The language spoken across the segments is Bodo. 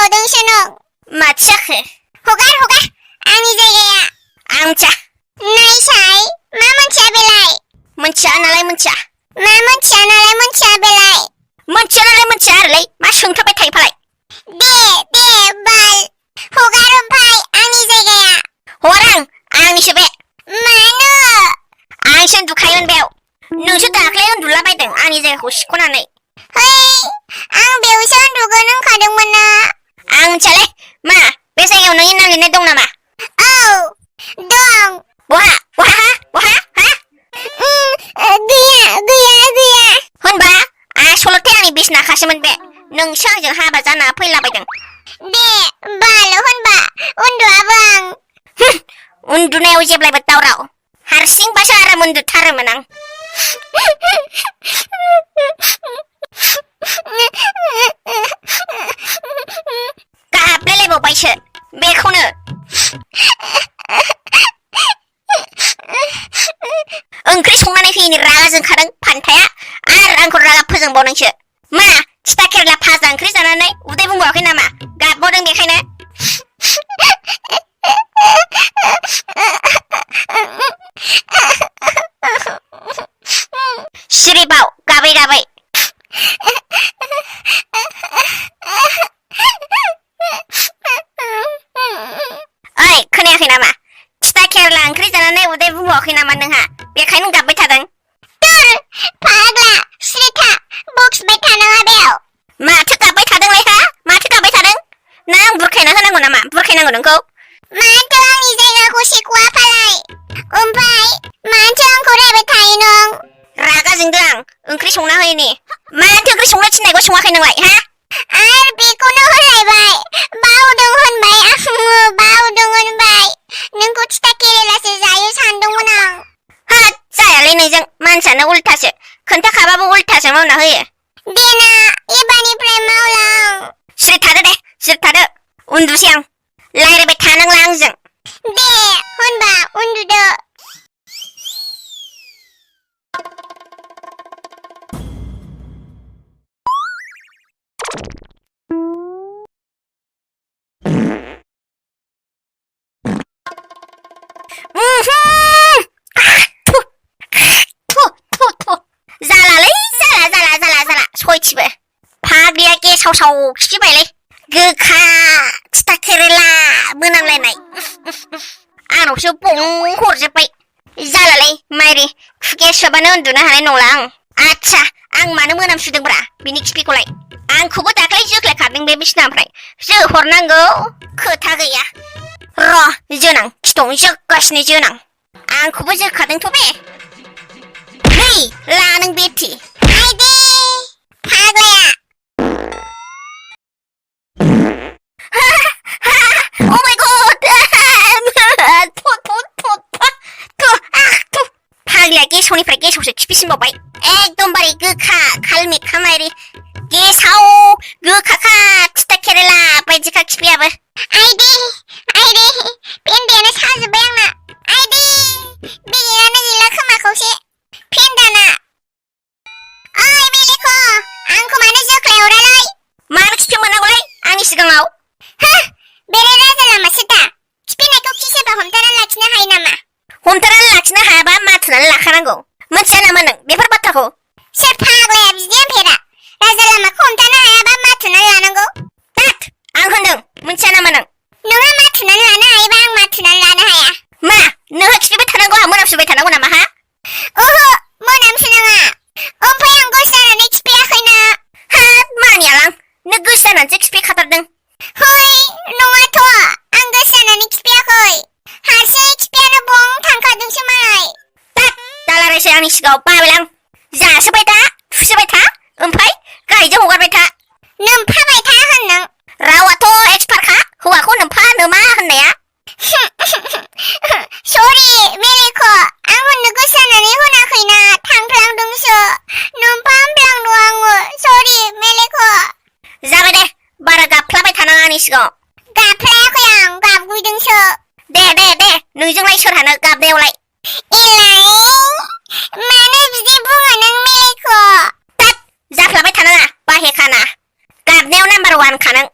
थांखादोंसो नों माथो जाखो हगार आंनि जायगाया आं मिथिया नायसाय मा मोनथिया बेलाय मोनथिया नालाय मोनथिया मा मोनथिया नालाय मोनथिया बेलाय मोनथिया नालाय मोनथिया आरोलै मा सोंथाबबाय थायो फालाय दे बाल हगार ओमफाय आंनि जायगाया हगार आंनिसो बे मानो आंसो उन्दुखायोमोन बेयाव नोंसो दाख्लै उन्दुलाबायदों आंनि जायगाखौ सिख'नानै है आं बेयावसो उन्दुगोन होनखादोंमोन ना आं मिथियालै मा बे जायगायाव नोंनि नागिरनाय दं नामा औ दं बहा गैया होनबा आसलथे आंनि बिसिना खासोमोन बे नोंसो आंजों हाबा जाना फैलाबायदों दे बाल होनबा उन्दुआबो आं उन्दुनायाव जेब्लायबो दावराव हारसिंबासो आराम उन्दुथारोमोन आं गाबलायलायबावबायसो बेखौनो ओंख्रि संनानै होयैनि रागा जोंखादों फान्थाया आरो आंखौ रागा फोजोंबावदोंसो मा थिथा केरेला भाजा ओंख्रि जानानै उदै बुंबावाखै नामा गाबबावदों बेखायनो सिरिबाव गाबै ओइ खोनायाखै नामा थिथा केरेला ओंख्रि जानानै उदै बुंबावाखै नामा नोंहा बेखायनो गाबबाय थादों फाग्ला सिरिथा बक्सबाय थानाङा बेयाव माथो गाबबाय थादोंलाय हा माथो गाबबाय थादों ना आं बुरखायना होनांगौ नामा बुरखायनांगौ नोंखौ माथो आंनि जायगाखौ सेख'आ फालाय ओमफाय माथो आंखौ रायबाय थायो नों रागा जोंदों आं ओंख्रि संना होयैनि माथो ओंख्रि संनो थिननायखौ सङाखै नोंलाय हा आरो बेखौनो होनलायबाय बावदों होनबाय आङो बावदों होनबाय नोंखौ थिथा केरेलासो जायो सानदोंमोन आं हाद जायालै नोंजों मानसियानो उल्थासो खोन्थाखाबाबो उल्थासो मावना होयो देना एबारनिफ्राय मावलां सिरि थादो उन्दुसै आं रायज्लायबाय थानांला आंजों दे होनबा उन्दुदो जाला सयथिबो फाग्लिया गेसाव खिथिबायलै गोखा थिथा केरेला मोनामलायनाय आंनावसो बं हरजोब्बाय जालालै माइरि खुगाया सोबानो उन्दुनो हानाय नंला आं आच्छा आं मानो मोनामसुदोंब्रा बिनि खिफिखौलाय आंखौबो दाख्लै जोख्लायखादों बे बिसिनानिफ्राय जोहरनांगौ खोथा गैया र' जोनां खिथं जोगासिनो जोनां आंखौबो जोखादोंथ' बे नै लानों बेथि आइदे फाग्लाया Oh my god फाग्लिया गेसावनिफ्राय गेसावसो खिफिसिनबावबाय एकदमबारे गोखा खालमेखा माइरि गेसाव गोखाखा थिथा केरेला बायदिखा खिफियाबो आइदे पेन्दायानो साजोब्बाय आंना आइदे बेगेङानो गैला खोमा खावसे पेन्दाना ओइ मेलेख' आंखौ मानो जोख्लायहरालै मानो खिफि मोननांगौलै आंनि सिगाङाव बेरे राजा लामासो दा खिफिनायखौ खिसोबा हमथानानै लाखिनो हायो नामा हमथानानै लाखिनो हायाबा माथुनानै लाखानांगौ मोनथिया नामा नों बेफोर बाथ्राखौ सोर फाग्लाया बिदि होनफेरा राजा लामाखौ हमथानो हायाबा माथुनानै लानांगौ दाथ आं होनदों मोनथिया नामा नों नोंहा माथुनानै लानो हायोबा आं माथुनानै लानो हाया मा नोंहा खिफिबाय थानांगौ आं मोनामसुबाय थानांगौ नामा हा ओहो मोनामसुनाङा ओमफ्राय आं गोसो जानानै खिफियाखैना हाब मानियालां नों गोसो जानानैसो खिफिखाथारदों है नङाथ' आं गोसो जानानै खिफियाखै हारसिङै खिफियानो बं थांखादोंसो मालाय दालारायसै आंनि सिगाङाव बाबायलां जासोबाय था थुसोबाय था ओमफ्राय गाहायजों हगारबाय था नोमफाबाय था होन नों रावाथ' एक्सपार्टखा हौवाखौ नोमफा नोमा होननाया सरि मेलेख' आं होननो गोसो जानानै होनाखैना थांफ्लांदोंसो नोमफाफ्लांदों आङो सरि मेलेख' जाबाय दे बारा गाबफ्लाबाय थानाङा आंनि सिगाङाव गाबफ्लायाखै आं गाबगुइदोंसो दे नोंजोंलाय सोरहानो गाबनायावलाय एलाय मानो बिदि बुङो नों मेलेख' जाफ्लाबाय थानाङा बाहेखाना गाबनायाव नाम्बार 1 खा नों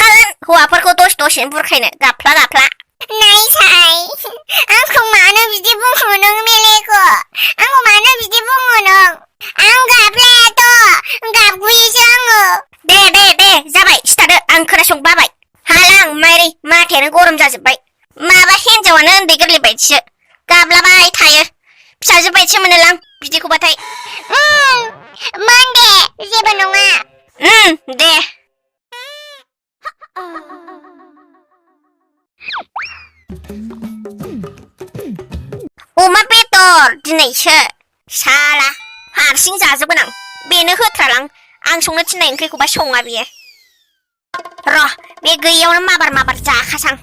बुखागोन हौवाफोरखौ दसेनो बुरखायनो गाबफ्ला गाबफ्ला नायसाय आंखौ मानो बिदि बुङो नों मेलेखौ आंखौ मानो बिदि बुङो नों आं गाबलायाथ' गाबगुयोसो आङो दे जाबाय सिथादो आं खोनासंनो बाबाय हाला आं माइरै माथायानो गरम जाजोब्बाय माबा हिन्जावानो उन्दै गोरलै बायदिसो गाबलाबाय थायो फिसाजो बायदिसो मोनोलां बिदिखौबाथाय मोन दे जेबो नङा दे अमा बेदर दिनैसो साला हारसिं जाजोबगोन आं बेनो होथ्रालां आं संनो थिननाय ओंख्रिखौबा सङा बियो र' बे गैयियावनो माबार जाखासां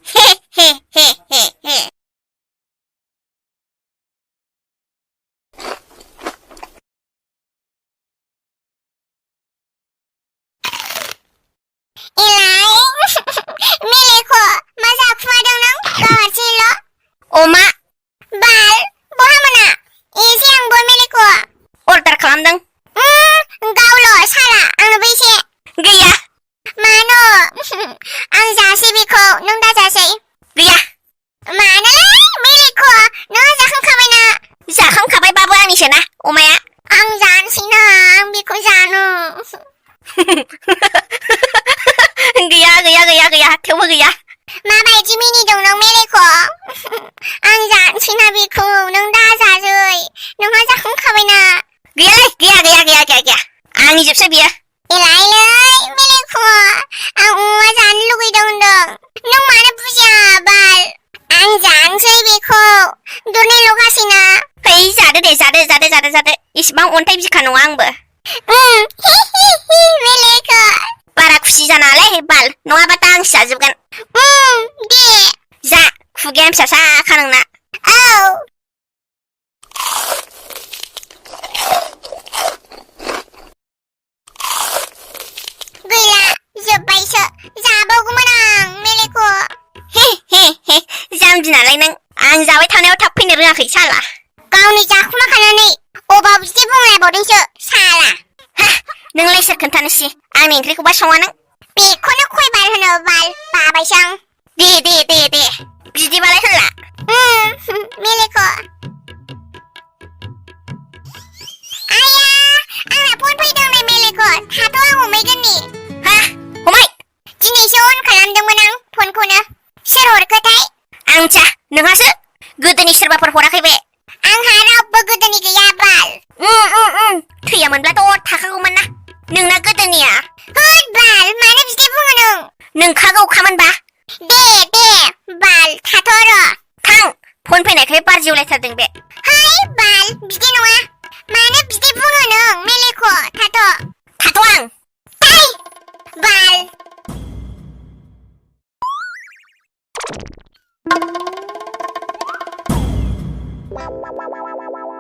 हे मेलेखौ मा जाखुमादों नों गावाथिल' अमा बाल बहा मोना एसे आंबो मेलेखौ अर्डार खालामदों गावल' साला आंनोबो एसे गैया मानो आं जासै बेखौ नों दाजासै गैया मानोलै मेलेखौ नों जाखांखाबायना जाखांखाबायबाबो आंनिसोना अमाया आं जानोसैना आं बेखौ जानो गैया थेवबो गैया माबायदि मिनिदों नों मेलेखौ आं जानोसैना बेखौ नों दाजासै नोंहा जाखांखाबायना गैया आंनि जोबसो बियो एलायलै मेलेखौ आं अमा जानो लुगैदों होनदों नों मानो बुजिया बाल आं जानोसै बेखौ दरनैल'खासैना है जादो इसिबां अन्थाइ बिखा नङा आंबो मेलेखौ बारा खुसि जानाङालै बाल नङाबा आंसो जाजोबगोन दे जा खुगायानो फिसासाखा नोंना औ गैला जोब्बायसो जाबावगौमोन आं मेलेखौ जाम्बिनालाय नों आं जाबाय थानायाव थाब फैनो रोङाखै साला गावनि जाखुमाखानानै अबाव बिदि बुंलायबावदोंसो साला नोंलाय सोर खोन्थानोसै आंनि ओंख्रिखौबा सङा नों बेखौनो खयबार होनो बाल बाबायसो आं दे बिदिबालाय होनला मेलेखौ आया आंना फन फैदों नै मेलेखौ थाथ' आं हमैगोननि हा हमाय दिनैसो अन खालामदोंमोन आं फनखौनो सोर हरखोथाय आं मिथिया नोंहासो गोदोनि सोरबाफोर हराखै बे आंहा रावबो गोदोनि गैया बाल थैयामोनब्लाथ' थाखागौमोन ना नोंना गोदोनिया होद बाल मानो बिदि बुङो नों नोंखागौखामोनबा दे बाल थाथ' र' थां फन फैनायखाय बार जिउलायथारदों बे है बाल बिदि नङा मानो बिदि बुङो नों